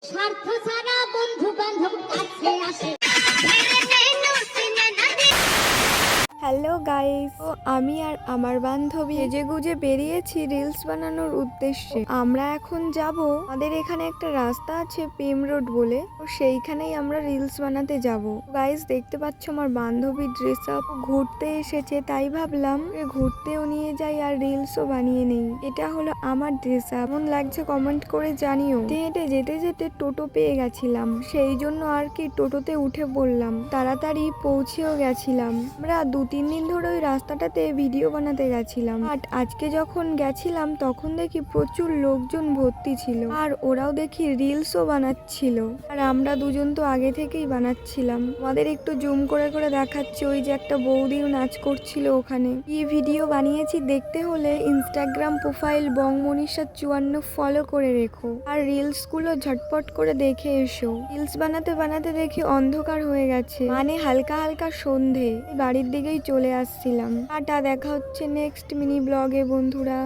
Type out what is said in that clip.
স্বার্থ ছাড়া বন্ধু বান্ধব কাছে আসে। হ্যালো গাইস, আমি আর আমার বান্ধবী সেজেগুজে বেরিয়েছি রিলস বানানোর উদ্দেশ্যে। আমরা এখন যাব, আমাদের এখানে একটা রাস্তা আছে পেম রোড বলে, তো সেইখানেই আমরা রিলস বানাতে যাব। গাইস দেখতে পাচ্ছ আমার বান্ধবী ড্রেস আপ ঘুরতে এসেছে, তাই ভাবলাম ঘুরতেও নিয়ে যাই আর রিলসও বানিয়ে নেই। এটা হলো আমার ড্রেস আপ, কেমন লাগছে কমেন্ট করে জানিও। হেঁটে যেতে যেতে টোটো পেয়ে গেছিলাম, সেই জন্য আর কি টোটোতে উঠে পড়লাম, তাড়াতাড়ি পৌঁছেও গেছিলাম। আমরা 2-3 দিন ধরে ওই রাস্তাটাতে ভিডিও বানাতে গেছিলাম, আর আজকে যখন গেছিলাম তখন দেখি প্রচুর লোকজন ভর্তি ছিল, আর ওরাও দেখি রিলসও বানাচ্ছিল, আর আমরা দুজন তো আগে থেকেই বানাচ্ছিলাম। আমাদের একটু জুম করে করে দেখাচ্ছে, ওই যে একটা বৌদিও নাচ করছিল ওখানে। কি ভিডিও বানিয়েছি দেখতে হলে ইনস্টাগ্রাম প্রোফাইল বংমনীষা54 ফলো করে রেখো, আর রিলস গুলো ঝটপট করে দেখে এসো। রিলস বানাতে বানাতে দেখি অন্ধকার হয়ে গেছে, মানে হালকা হালকা সন্ধে। বাড়ির দিকেই চলে আসছিলাম। টাটা, দেখা হচ্ছে নেক্সট মিনি ব্লগে বন্ধুরা।